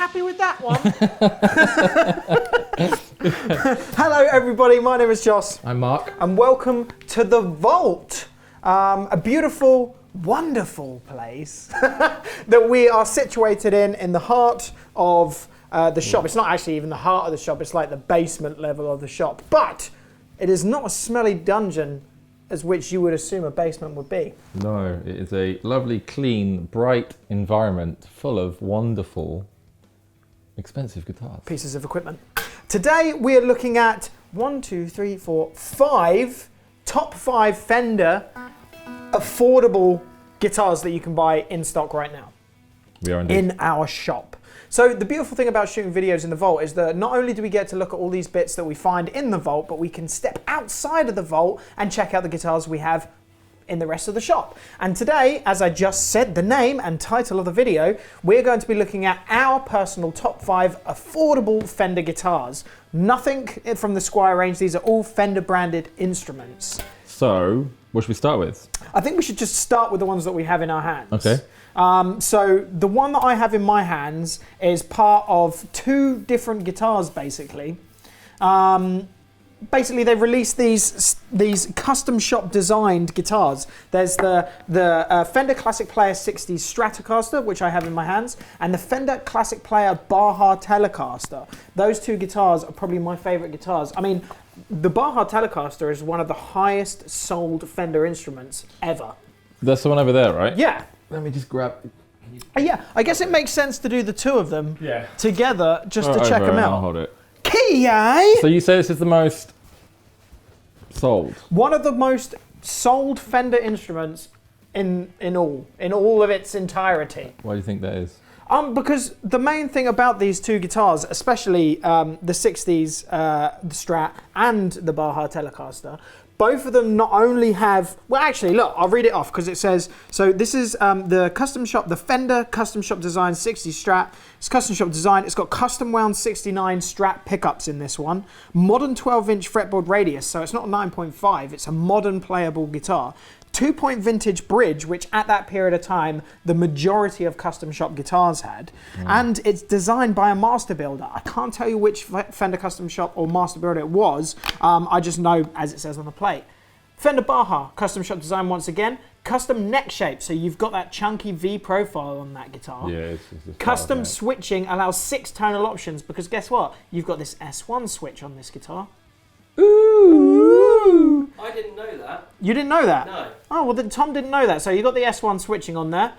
happy with that one. Hello everybody, my name is Joss. I'm Mark. And welcome to the Vault. A beautiful, wonderful place that we are situated in the heart of the shop. It's not actually even the heart of the shop, it's like the basement level of the shop. But it is not a smelly dungeon as which you would assume a basement would be. No, it is a lovely, clean, bright environment full of wonderful, expensive guitars. Pieces of equipment. Today we are looking at top 5 Fender affordable guitars that you can buy in stock right now. We are indeed. In our shop. So the beautiful thing about shooting videos in the Vault is that not only do we get to look at all these bits that we find in the Vault, but we can step outside of the Vault and check out the guitars we have in the rest of the shop. And today, as I just said, the name and title of the video, we're going to be looking at our personal top 5 affordable Fender guitars. Nothing from the Squire range, these are all Fender branded instruments. So, what should we start with? I think we should just start with the ones that we have in our hands. Okay. So the one that I have in my hands is part of 2 different guitars, basically. Basically, they've released these custom shop designed guitars. There's the Fender Classic Player 60 Stratocaster, which I have in my hands, and the Fender Classic Player Baja Telecaster. Those 2 guitars are probably my favorite guitars. I mean, the Baja Telecaster is one of the highest sold Fender instruments ever. That's the one over there, right? Yeah. Let me just grab... Yeah, I guess it makes sense to do the 2 of them together just to check them I'll out. hold it. So you say this is the most sold? One of the most sold Fender instruments in all of its entirety. Why do you think that is? Because the main thing about these 2 guitars, especially the 60s, the Strat and the Baja Telecaster, both of them not only have, well actually look, I'll read it off because it says, so this is the Fender Custom Shop Design 60 Strat. It's custom shop design, it's got custom wound 69 Strat pickups in this one, modern 12-inch fretboard radius, so it's not a 9.5, it's a modern playable guitar. 2-point vintage bridge, which at that period of time, the majority of custom shop guitars had. And it's designed by a master builder. I can't tell you which Fender custom shop or master builder it was. I just know, as it says on the plate. Fender Baja, custom shop design once again. Custom neck shape, so you've got that chunky V profile on that guitar. Yeah, it's custom switching allows 6 tonal options, because guess what? You've got this S1 switch on this guitar. Ooh! I didn't know that. You didn't know that? No. Oh, well then Tom didn't know that. So you got the S1 switching on there.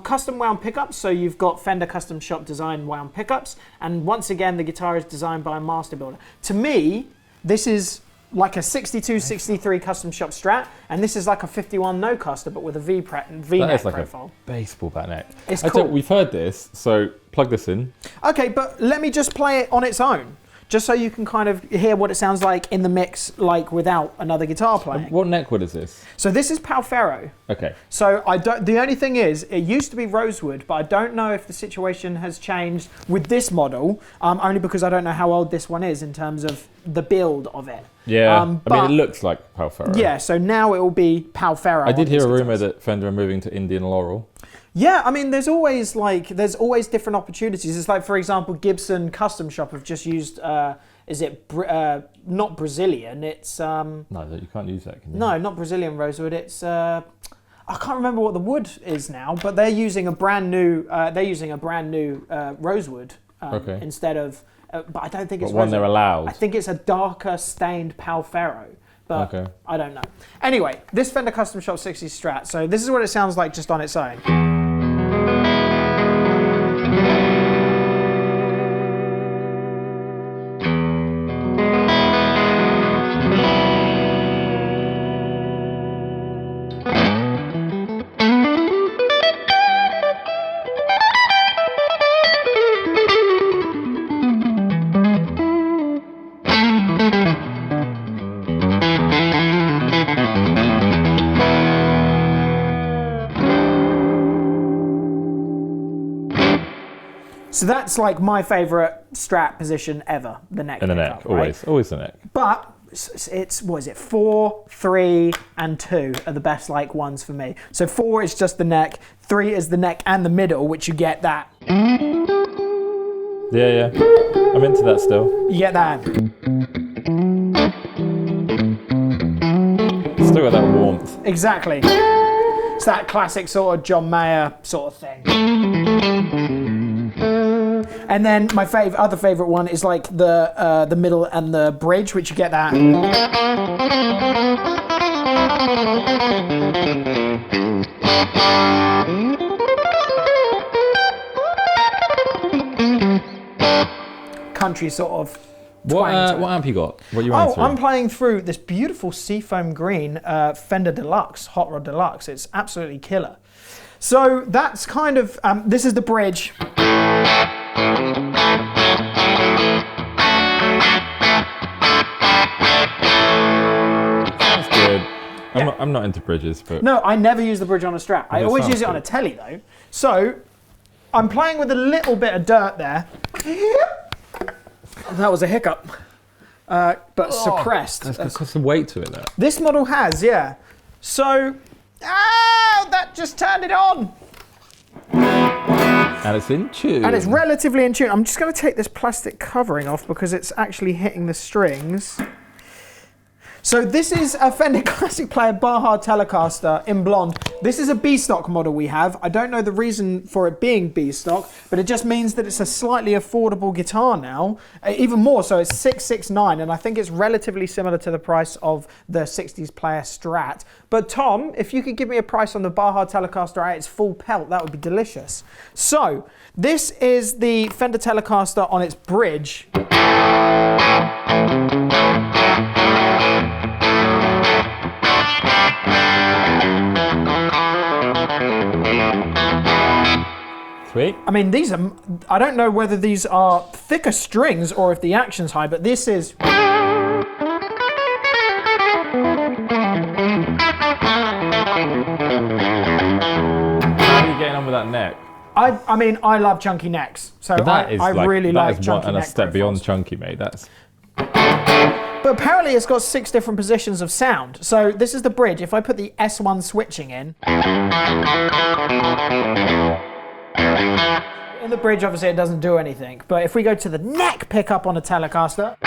Custom wound pickups, so you've got Fender Custom Shop Design wound pickups. And once again, the guitar is designed by a master builder. To me, this is like a 62, 63 custom shop Strat, and this is like a 51 no custer, but with a V-neck profile. That is like a baseball back neck. It's cool. We've heard this, so plug this in. Okay, but let me just play it on its own, just so you can kind of hear what it sounds like in the mix, like without another guitar playing. What neck wood is this? So this is Ferro. Okay. So the only thing is, it used to be rosewood, but I don't know if the situation has changed with this model, only because I don't know how old this one is in terms of the build of it. Yeah, I mean, it looks like Ferro. Yeah, so now it will be Ferro. I did hear a rumor that Fender are moving to Indian Laurel. Yeah, I mean, there's always different opportunities. It's like, for example, Gibson Custom Shop have just used, not Brazilian, it's... No, you can't use that, can you? No, not Brazilian rosewood, it's... I can't remember what the wood is now, but they're using a brand new rosewood instead of... but I don't think it's one they're allowed. I think it's a darker stained Ferro. But I don't know. Anyway, this Fender Custom Shop 60 Strat. So this is what it sounds like just on its own. So that's like my favorite Strat position ever, the neck. And the neck, right? always the neck. But it's, what is it, 4, 3, and 2 are the best like ones for me. So 4 is just the neck, 3 is the neck and the middle, which you get that. Yeah. I'm into that still. You get that. Still got that warmth. Exactly. It's that classic sort of John Mayer sort of thing. And then my other favourite one is like the middle and the bridge, which you get that. Country sort of. What amp you got? What you running through? I'm playing through this beautiful seafoam green Fender Deluxe, Hot Rod Deluxe. It's absolutely killer. So that's kind of, this is the bridge. That's good. I'm not into bridges, but... No, I never use the bridge on a Strat. I always use it on a good. telly though. So I'm playing with a little bit of dirt there. That was a hiccup, but suppressed. That's got some weight to it, though. This model has, yeah. So, that just turned it on. And it's in tune. And it's relatively in tune. I'm just going to take this plastic covering off because it's actually hitting the strings. So this is a Fender Classic Player Baja Telecaster in blonde. This is a B-stock model we have. I don't know the reason for it being B-stock, but it just means that it's a slightly affordable guitar now. Even more so, it's $669, and I think it's relatively similar to the price of the 60s Player Strat. But Tom, if you could give me a price on the Baja Telecaster at its full pelt, that would be delicious. So, this is the Fender Telecaster on its bridge. Sweet. I mean, these are, I don't know whether these are thicker strings or if the action's high, but this is... How are you getting on with that neck? I mean, I love chunky necks, so I really like chunky and a neck step beyond profiles. chunky, mate. That's... But apparently it's got 6 different positions of sound. So this is the bridge. If I put the S1 switching in the bridge, obviously it doesn't do anything. But if we go to the neck pickup on a Telecaster,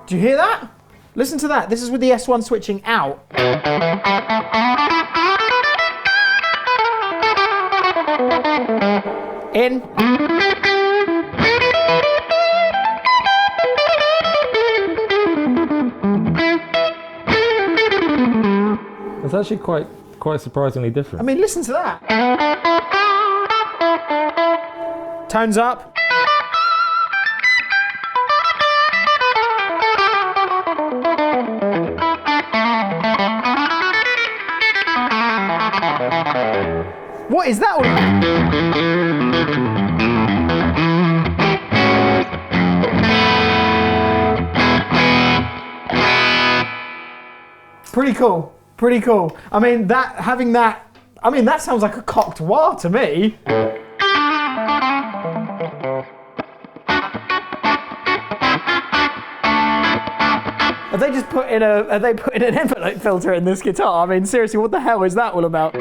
do you hear that? Listen to that. This is with the S1 switching out. In. It's actually quite surprisingly different. I mean, listen to that. Tones up. What is that all about? Pretty cool. Pretty cool. I mean, that sounds like a cocked wah to me. Have they just put in an envelope filter in this guitar? I mean, seriously, what the hell is that all about?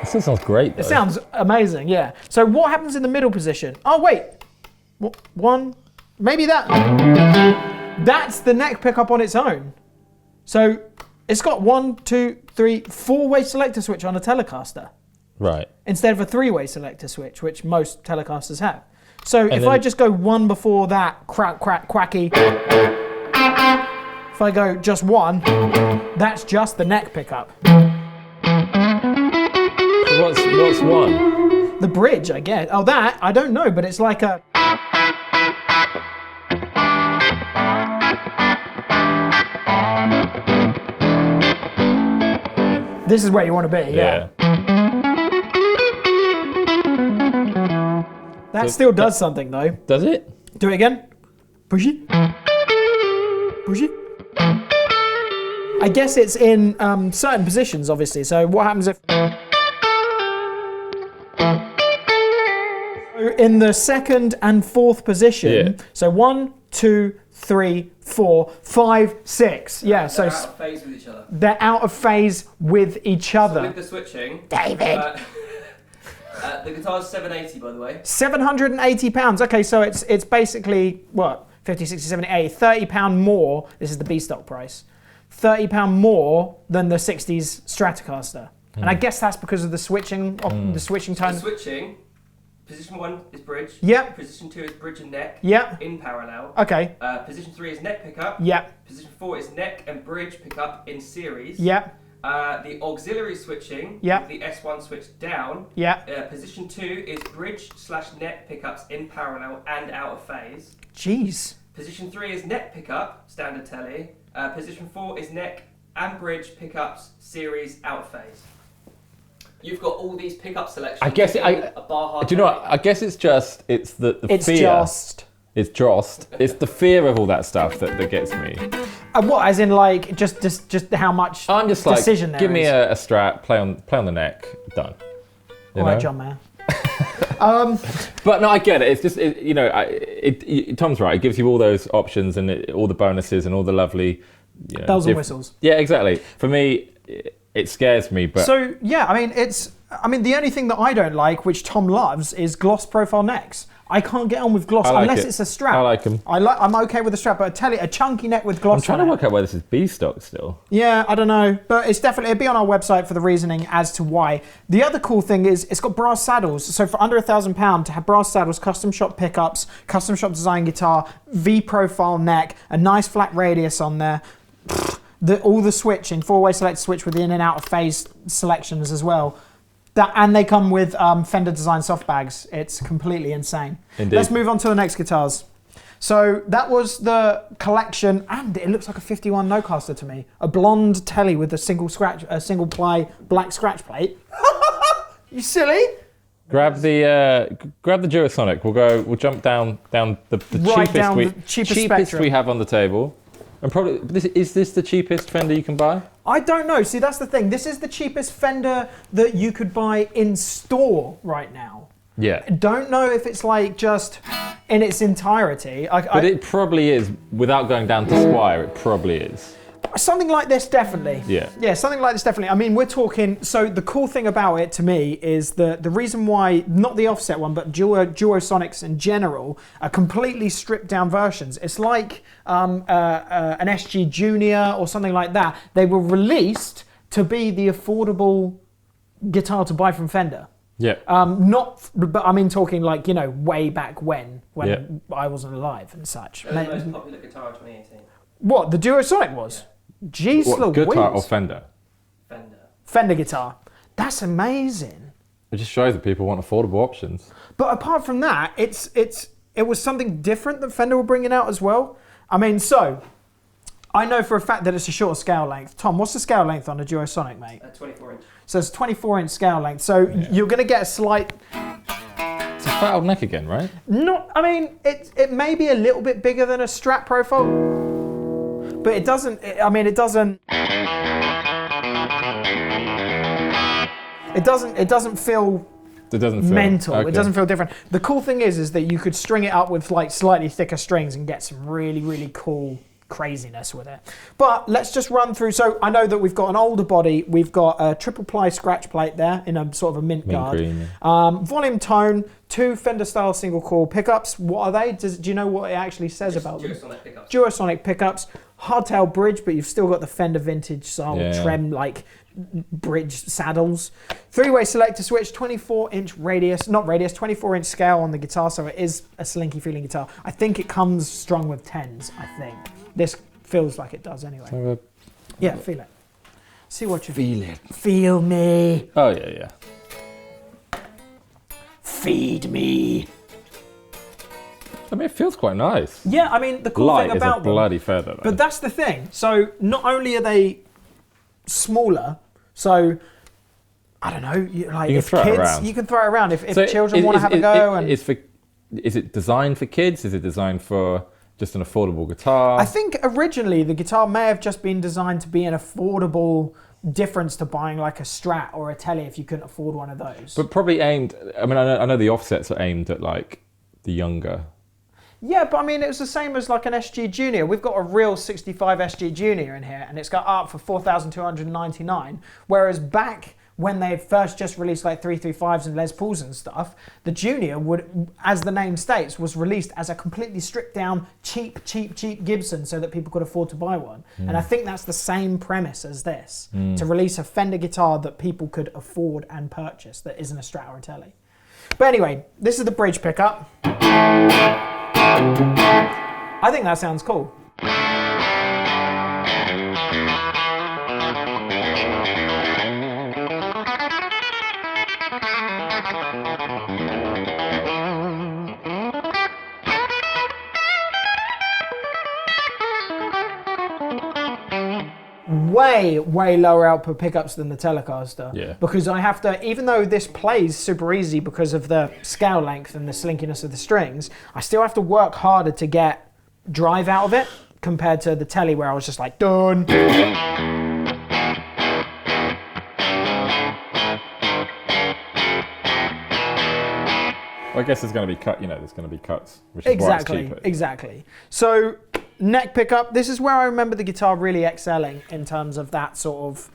This still sounds great, though. It sounds amazing, yeah. So what happens in the middle position? Oh, wait. One, maybe that. That's the neck pickup on its own. So it's got 1, 2, 3, 4-way selector switch on a Telecaster. Right. Instead of a 3-way selector switch, which most Telecasters have. So if I just go one before that, crack, crack, quacky. If I go just one, that's just the neck pickup. So what's one? The bridge, I guess. Oh, that, I don't know, but it's like a... This is where you want to be, yeah. That still does something, though. Does it? Do it again. Push it. Push it. I guess it's in certain positions, obviously. So what happens if... In the second and fourth position, so 1, 2, 3, 4, 5, 6. Yeah, They're out of phase with each other. They're out of phase with each other. So with the switching, David. The guitar's $780, by the way. £780. Okay, so it's basically what, 50, 60, 70, 80, £30 more. This is the B stock price. £30 more than the 60s Stratocaster. And I guess that's because of the switching the switching tone. The switching, position 1 is bridge. Yep. Position 2 is bridge and neck. Yep. In parallel. Okay. Position 3 is neck pickup. Yep. Position 4 is neck and bridge pickup in series. Yep. The auxiliary switching. Yep. With the S1 switch down. Yep. Position 2 is bridge/neck pickups in parallel and out of phase. Jeez. Position 3 is neck pickup, standard telly. Position 4 is neck and bridge pickups, series, out of phase. You've got all these pickup selections. I guess in a Baja. Do you know what? I guess it's the It's fear. just. It's the fear of all that stuff that gets me. What? As in, like, just how much I'm just like, decision there give me is. a Strat, play on the neck, done. You All right, know? John Mayer. But no, I get it. It's just Tom's right. It gives you all those options and all the bonuses and all the lovely Bells and whistles. Yeah, exactly. For me, it scares me. But So yeah, I mean, the only thing that I don't like, which Tom loves, is gloss profile necks. I can't get on with gloss I like unless it. it's a strap. I like them. I'm okay with the strap, but I tell you, a chunky neck with gloss. I'm trying on to it. work out where this is B stock still. Yeah, I don't know, but it'll be on our website for the reasoning as to why. The other cool thing is it's got brass saddles. So for under £1,000 to have brass saddles, custom shop pickups, custom shop design guitar, V profile neck, a nice flat radius on there. All the switching, 4-way select switch with the in and out of phase selections as well. And they come with Fender design soft bags. It's completely insane. Indeed. Let's move on to the next guitars. So that was the collection, and it looks like a 51 Nocaster to me. A blonde telly with a single ply black scratch plate. You silly? Grab the Duosonic. We'll jump down the Right cheapest down the cheapest spectrum. we have on the table. And probably is this the cheapest Fender you can buy? I don't know. See, that's the thing. This is the cheapest Fender that you could buy in store right now. Yeah. I don't know if it's like just in its entirety. But it probably is. Without going down to Squire, it probably is. Something like this, definitely. Yeah. Yeah, something like this, definitely. I mean, we're talking. So the cool thing about it to me is the reason why, not the offset one, but Duosonics in general, are completely stripped down versions. It's like an SG Junior or something like that. They were released to be the affordable guitar to buy from Fender. Yeah. But I mean, talking like, way back when I wasn't alive and such. They're the most popular guitar of 2018. What, the Duosonic was? Yeah. Jeez What, Louise. guitar or Fender? Fender guitar. That's amazing. It just shows that people want affordable options. But apart from that, it was something different that Fender were bringing out as well. I mean, so I know for a fact that it's a shorter scale length. Tom, what's the scale length on a Duosonic, mate? 24 inch. So it's 24-inch scale length. So you're going to get a slight. It's a fat old neck again, right? It may be a little bit bigger than a Strat profile. But it doesn't. It doesn't feel mental. Okay. It doesn't feel different. The cool thing is that you could string it up with like slightly thicker strings and get some really, really cool craziness with it. But let's just run through. So I know that we've got an older body. We've got a triple ply scratch plate there in a sort of a mint guard. Green, yeah. Volume tone, 2 Fender style single coil pickups. What are they? Do you know what it actually says about them? Duosonic pickups. Duosonic pickups. Hardtail bridge, but you've still got the Fender vintage style trem like bridge saddles. 3-way selector switch, 24-inch radius, 24-inch scale on the guitar, so it is a slinky feeling guitar. I think it comes strung with 10s, I think. This feels like it does anyway. Yeah, feel it. See what you feel it. Feel me. Oh yeah. Feed me. I mean, it feels quite nice. Yeah, I mean, the cool Light thing about is a them. bloody feather, though. But that's the thing. So not only are they smaller, so I don't know, you can throw it around. You can throw it around if children want to have a go. Is it designed for kids? Is it designed for just an affordable guitar? I think originally the guitar may have just been designed to be an affordable difference to buying like a Strat or a Tele if you couldn't afford one of those. But probably aimed. I mean, I know the offsets are aimed at like the younger Yeah, but I mean, it was the same as like an SG Junior. We've got a real 65 SG Junior in here, and it's got up for 4,299. Whereas back when they first just released like 335s and Les Pauls and stuff, the Junior would, as the name states, was released as a completely stripped down, cheap Gibson so that people could afford to buy one. And I think that's the same premise as this, to release a Fender guitar that people could afford and purchase that isn't a Strat or a Tele. But anyway, this is the bridge pickup. I think that sounds cool. Way lower output pickups than the Telecaster. Yeah. Because I have to, even though this plays super easy because of the scale length and the slinkiness of the strings, I still have to work harder to get drive out of it compared to the Tele where I was just like, done. Well, I guess there's going to be there's going to be cuts, which is why it's cheaper. Exactly. So neck pickup, this is where I remember the guitar really excelling in terms of that sort of.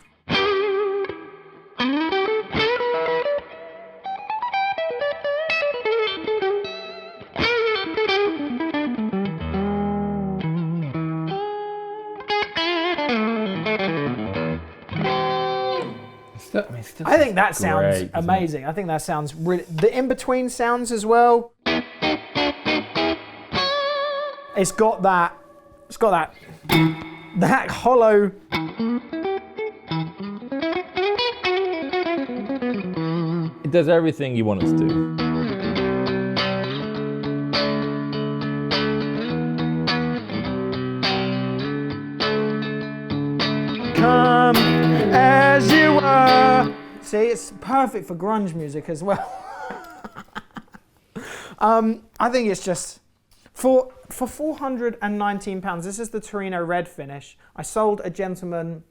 I think that sounds great, amazing. I think that sounds really. The in-between sounds as well. It's got that hollow. It does everything you want it to do. Come as you are. See, it's perfect for grunge music as well. I think it's just for £419. This is the Torino red finish. I sold a gentleman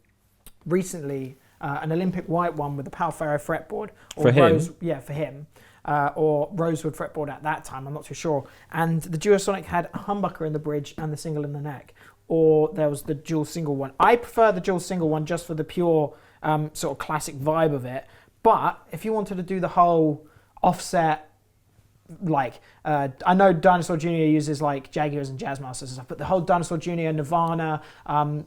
recently an Olympic white one with a Pal Ferro fretboard. For him? Yeah, for him. Or rosewood fretboard at that time, I'm not too sure. And the Duosonic had a humbucker in the bridge and the single in the neck. Or there was the dual single one. I prefer the dual single one just for the pure sort of classic vibe of it. But if you wanted to do the whole offset, like, I know Dinosaur Jr. uses like Jaguars and Jazzmasters and stuff, but the whole Dinosaur Jr., Nirvana,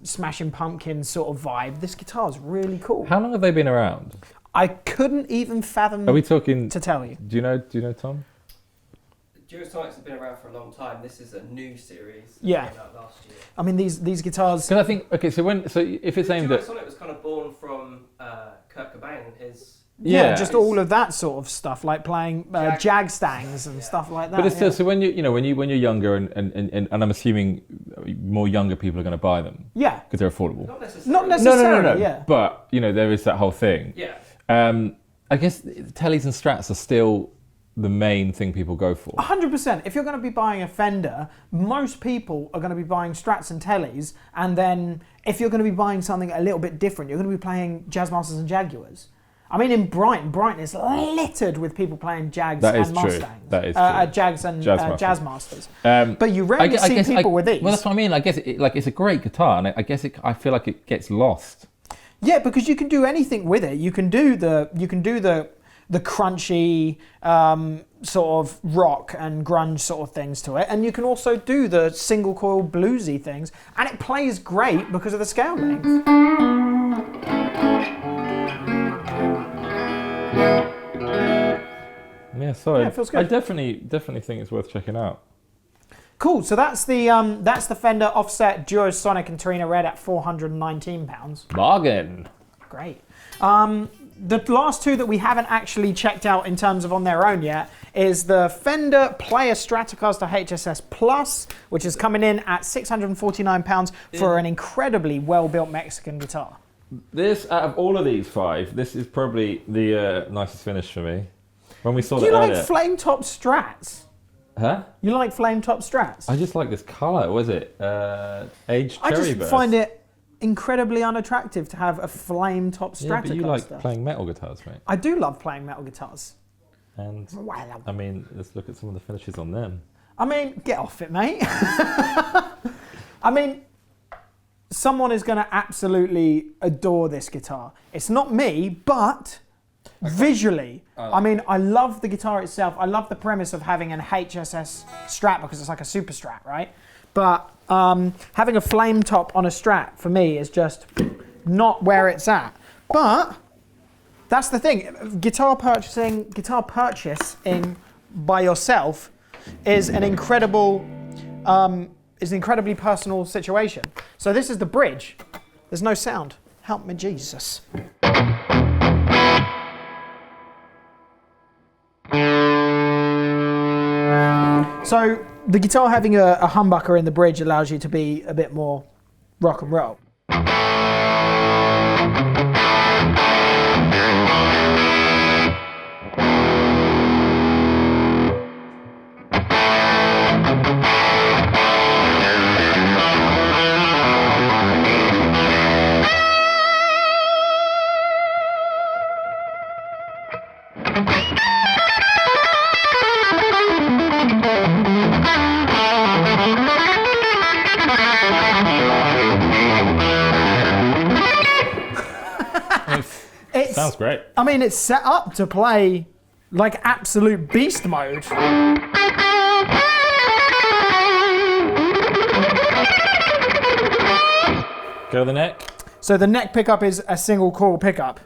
Smashing Pumpkins sort of vibe, this guitar is really cool. How long have they been around? I couldn't even fathom Are we talking to tell you. Do you know, Tom? Duosonics have been around for a long time. This is a new series. Yeah. Came out last year. I mean, these guitars. Because I think, okay, so if it's aimed at. Duosonic was kind of born from Kurt Cobain and his. Yeah, just all of that sort of stuff, like playing Jag stangs and stuff like that. But it's still, so when you're younger and I'm assuming more younger people are going to buy them. Yeah. Because they're affordable. Not necessarily. No. Yeah. But there is that whole thing. Yeah. I guess Teles and Strats are still the main thing people go for. 100%. If you're going to be buying a Fender, most people are going to be buying Strats and Teles, and then if you're going to be buying something a little bit different, you're going to be playing Jazzmasters and Jaguars. I mean, in Brighton is littered with people playing Jags and Mustangs. That is true. Jags and Jazzmasters. But you rarely see people with these. Well, that's what I mean. I guess it's a great guitar, and I feel like it gets lost. Yeah, because you can do anything with it. You can do the crunchy sort of rock and grunge sort of things to it, and you can also do the single coil bluesy things, and it plays great because of the scale length. Yeah, sorry. Yeah, it feels good. I definitely think it's worth checking out. Cool. So that's the Fender offset Duosonic and Torino Red at £419. Bargain. Great. The last two that we haven't actually checked out in terms of on their own yet is the Fender Player Stratocaster HSS Plus, which is coming in at £649 for an incredibly well-built Mexican guitar. This, out of all of these five, this is probably the nicest finish for me. When we saw Do you that like flame top Strats? Huh? You like flame top Strats? I just like this colour. Was it aged I cherry just burst? find it incredibly unattractive to have a flame top Stratocaster. Yeah, but you like playing metal guitars, mate. I do love playing metal guitars. And I mean, let's look at some of the finishes on them. I mean, get off it, mate. I mean, someone is going to absolutely adore this guitar. It's not me, but visually, I mean, I love the guitar itself. I love the premise of having an HSS Strat because it's like a super Strat, right? But having a flame top on a Strat for me is just not where it's at. But that's the thing. Guitar purchasing by yourself is an incredibly personal situation. So this is the bridge. There's no sound. Help me, Jesus. So the guitar having a humbucker in the bridge allows you to be a bit more rock and roll. Sounds great. I mean, it's set up to play like absolute beast mode. Go the neck. So the neck pickup is a single coil pickup.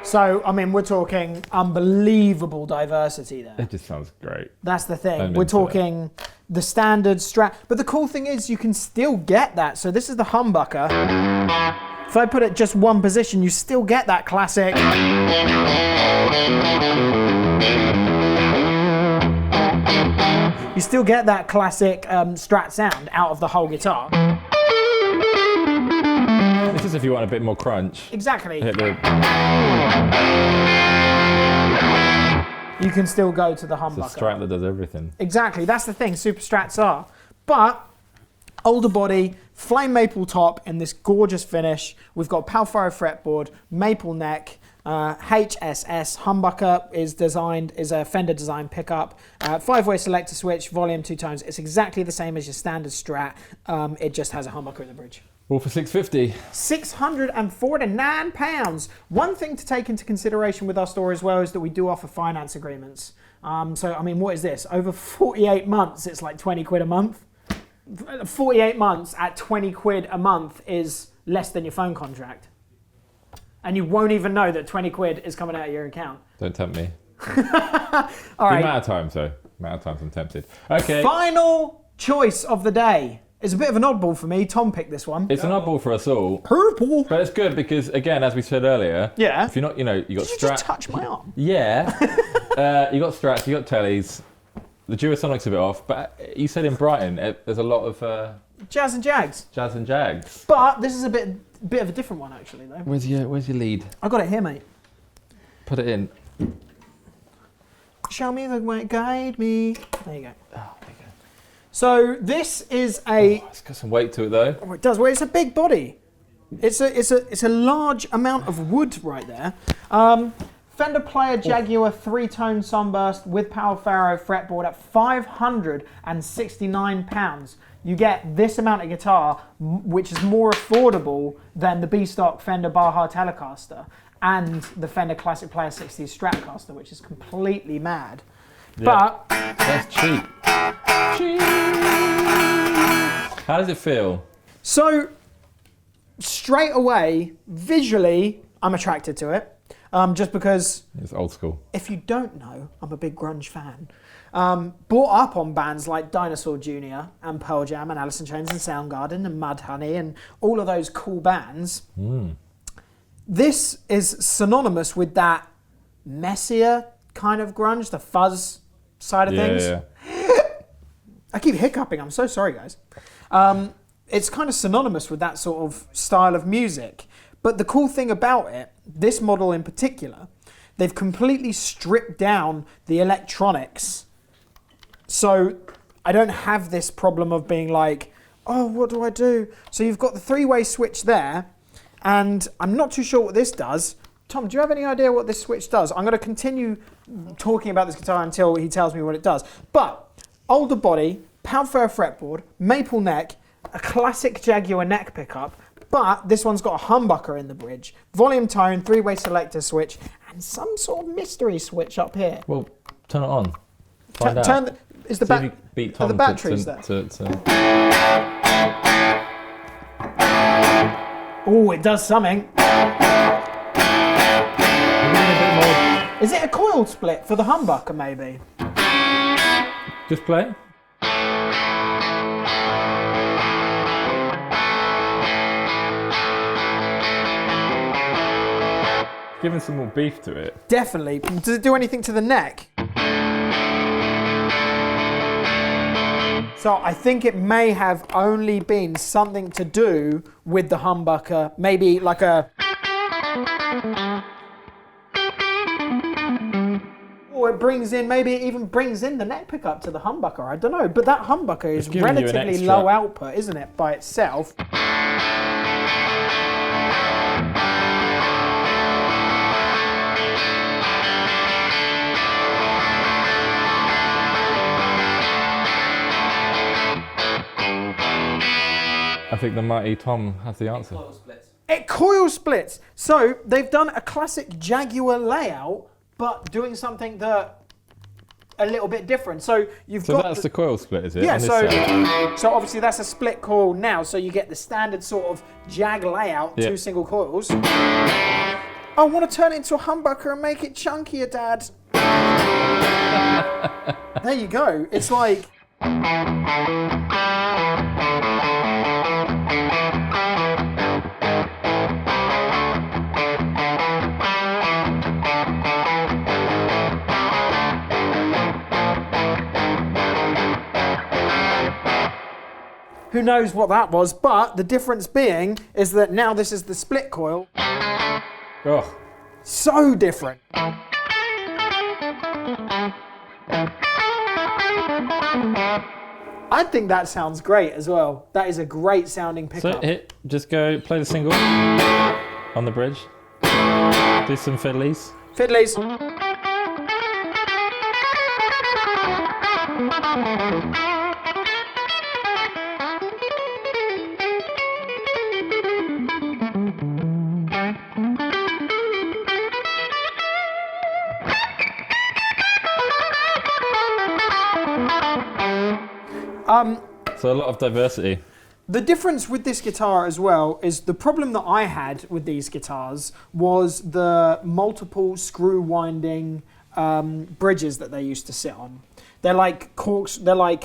So, I mean, we're talking unbelievable diversity there. It just sounds great. That's the thing. We're talking the standard Strat. But the cool thing is you can still get that. So this is the humbucker. If I put it just one position, you still get that classic. You still get that classic Strat sound out of the whole guitar. This is if you want a bit more crunch. Exactly. Hit the... You can still go to the humbucker. It's a Strat that does everything. Exactly, that's the thing Super Strats are. But older body, flame maple top in this gorgeous finish. We've got Ferro fretboard, maple neck, HSS humbucker is a Fender design pickup, 5-way selector switch, volume 2 tones. It's exactly the same as your standard Strat. It just has a humbucker in the bridge. All for $650. £649. One thing to take into consideration with our store as well is that we do offer finance agreements. So, I mean, what is this? Over 48 months, it's like 20 quid a month. 48 months at 20 quid a month is less than your phone contract. And you won't even know that 20 quid is coming out of your account. Don't tempt me. All right. The amount of times, though. The amount of times I'm tempted. Okay. Final choice of the day. It's a bit of an oddball for me. Tom picked this one. It's an oddball for us all. Purple. But it's good because, again, as we said earlier, yeah. If you're not, you got Did you Strat. just touch my arm? Yeah. You got Strats, you got Tellys. The Duosonic's a bit off, but you said in Brighton there's a lot of Jazz and Jags. Jazz and Jags. But this is a bit of a different one actually, though. Where's your lead? I got it here, mate. Put it in. Show me the way, guide me. There you go. Oh, there you go. So this is a. It's got some weight to it though. Oh, it does. Well, it's a big body. It's a large amount of wood right there. Fender Player Jaguar 3-tone Sunburst with Ferro fretboard at £569. You get this amount of guitar, which is more affordable than the B-stock Fender Baja Telecaster and the Fender Classic Player 60 Stratocaster, which is completely mad. Yeah. But that's cheap. Cheap. How does it feel? So straight away, visually, I'm attracted to it. Just because it's old school. If you don't know, I'm a big grunge fan. Brought up on bands like Dinosaur Jr. and Pearl Jam and Alice in Chains and Soundgarden and Mudhoney and all of those cool bands. This is synonymous with that messier kind of grunge, the fuzz side of things. Yeah. I keep hiccuping, I'm so sorry, guys. It's kind of synonymous with that sort of style of music. But the cool thing about it, this model in particular, they've completely stripped down the electronics. So I don't have this problem of being like, oh, what do I do? So you've got the 3-way switch there, and I'm not too sure what this does. Tom, do you have any idea what this switch does? I'm going to continue talking about this guitar until he tells me what it does. But older body, pound Ferro fretboard, maple neck, a classic Jaguar neck pickup, but this one's got a humbucker in the bridge, volume tone, 3-way selector switch, and some sort of mystery switch up here. Well, turn it on. Find out. Is the beat Tom are the batteries there? Oh, it does something. Is it a coil split for the humbucker, maybe? Just play. Giving some more beef to it. Definitely. Does it do anything to the neck? So I think it may have only been something to do with the humbucker, maybe like a... Or it brings in, maybe it even brings in the neck pickup to the humbucker, I don't know. But that humbucker is relatively low output, isn't it, by itself? I think the mighty Tom has the answer. Coil splits. It coil splits. So they've done a classic Jaguar layout, but doing something that a little bit different. So you've got. So that's the coil split, is it? Yeah. On this So side? so obviously that's a split coil now. So you get the standard sort of Jag layout, Yeah. 2 single coils. I want to turn it into a humbucker and make it chunkier, Dad. There you go. It's like. Who knows what that was, but the difference being is that now this is the split coil. Oh, So different. I think that sounds great as well. That is a great sounding so pickup. just go play the single on the bridge. Do some fiddlies. Fiddlies. So a lot of diversity. The difference with this guitar as well is the problem that I had with these guitars was the multiple screw winding bridges that they used to sit on. They're like corks. They're like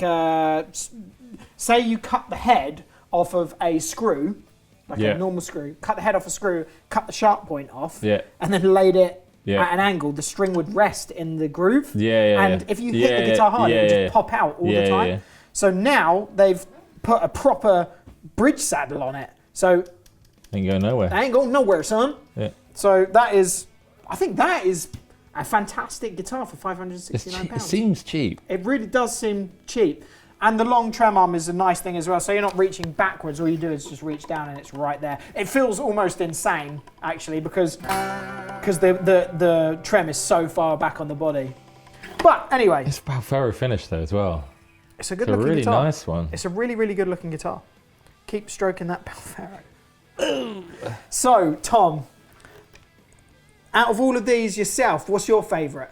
say you cut the head off of a screw, like Yeah. a normal screw. Cut the head off a screw, cut the sharp point off, Yeah. and then laid it Yeah. at an angle. The string would rest in the groove. Yeah. And if you hit the guitar hard, it would just pop out all the time. Yeah. So now they've put a proper bridge saddle on it. So Ain't going nowhere. I ain't going nowhere, son. Yeah. So that is, I think that is a fantastic guitar for £569. It seems cheap. It really does seem cheap. And the long trem arm is a nice thing as well. So you're not reaching backwards. All you do is just reach down and it's right there. It feels almost insane, actually, because the trem is so far back on the body. But anyway, It's about Ferro finish though as well. it's a good It's a looking really guitar. nice one. It's a really, really good looking guitar. Keep stroking that Ferro. So, Tom, out of all of these yourself, what's your favourite?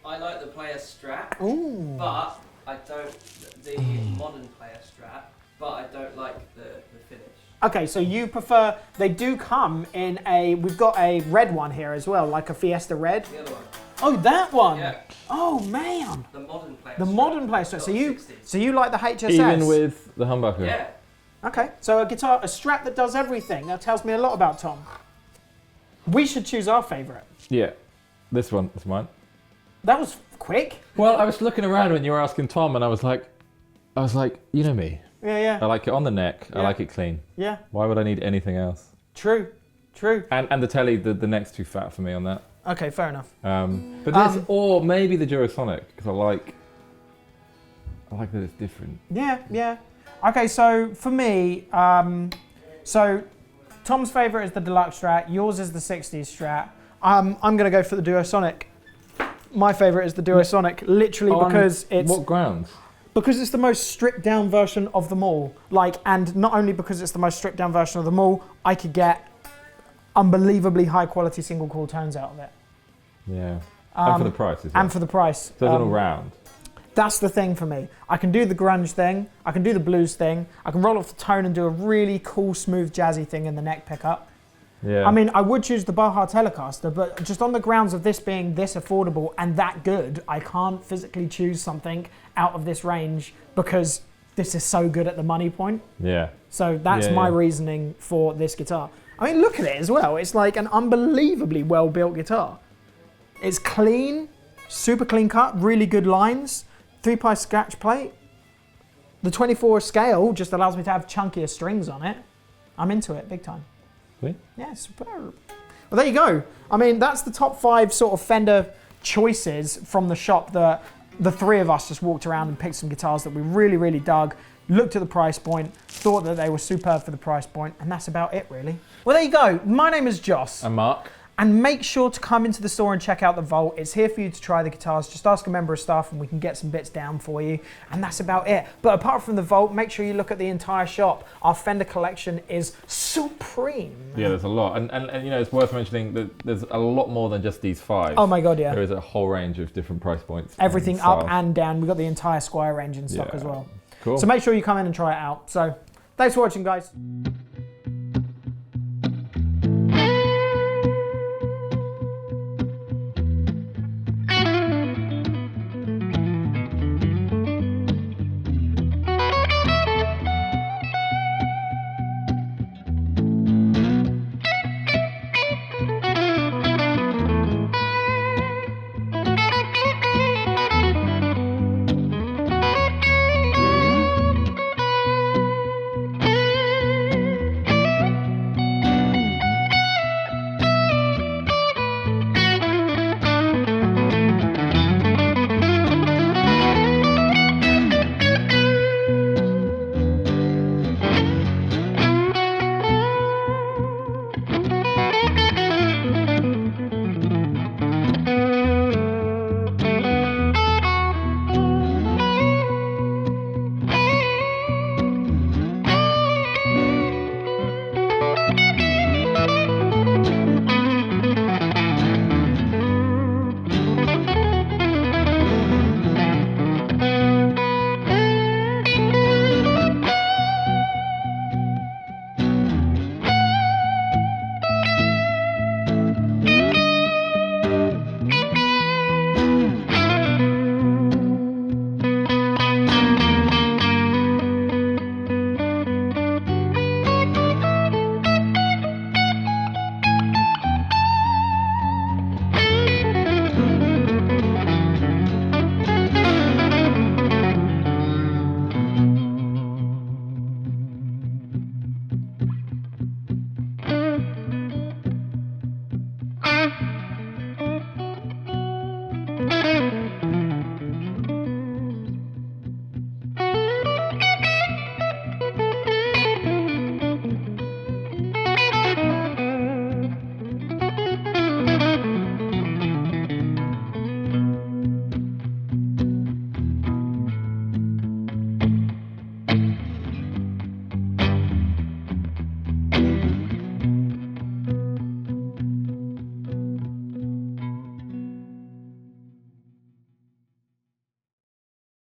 I like the player Strat, Ooh. but I don't the modern player Strat, but I don't like the finish. Okay, so you prefer, they do come in a, we've got a red one here as well, like a Fiesta Red. The other one, Oh, that one. yeah, Oh, man. the modern player. The Strat, modern player Strat. not So you, 60s. so you like the HSS? Even with the humbucker. Yeah, Okay, so a guitar, a Strat that does everything. That tells me a lot about Tom. We should choose our favourite. Yeah. This one is mine. That was quick. Well, I was looking around when you were asking Tom, and I was like, you know me. Yeah, I like it on the neck. I Yeah. like it clean. yeah. Why would I need anything else? True. True. And the telly, the neck's too fat for me on that. Okay, fair enough. But this, or maybe the Durasonic, because I like that it's different. Yeah. Okay, so for me, so Tom's favourite is the Deluxe Strat, yours is the 60s Strat. I'm going to go for the Duosonic. My favourite is the Duosonic, literally because it's... What grounds? Because it's the most stripped down version of them all. Like, and not only because it's the most stripped down version of them all, I could get unbelievably high quality single coil tones out of it. Yeah. And for the price as well. And for the price. So it's an all round. That's the thing for me. I can do the grunge thing, I can do the blues thing, I can roll off the tone and do a really cool, smooth, jazzy thing in the neck pickup. Yeah. I mean, I would choose the Baja Telecaster, but just on the grounds of this being this affordable and that good, I can't physically choose something out of this range because this is so good at the money point. Yeah. So that's my reasoning for this guitar. I mean, look at it as well. It's like an unbelievably well-built guitar. It's clean, super clean cut, really good lines, 3-piece scratch plate. The 24 scale just allows me to have chunkier strings on it. I'm into it big time. Really? Yeah, superb. Well, there you go. I mean, that's the top 5 sort of Fender choices from the shop that the three of us just walked around and picked some guitars that we really, really dug, looked at the price point, thought that they were superb for the price point, and that's about it, really. Well, there you go. My name is Joss. And Mark. And make sure to come into the store and check out the vault. It's here for you to try the guitars. Just ask a member of staff and we can get some bits down for you. And that's about it. But apart from the vault, make sure you look at the entire shop. Our Fender collection is supreme. Yeah, there's a lot. And you know, it's worth mentioning that there's a lot more than just these 5. Oh my God, yeah. There is a whole range of different price points. Everything up and down. We've got the entire Squire range in stock as well. Cool. So make sure you come in and try it out. So thanks for watching, guys.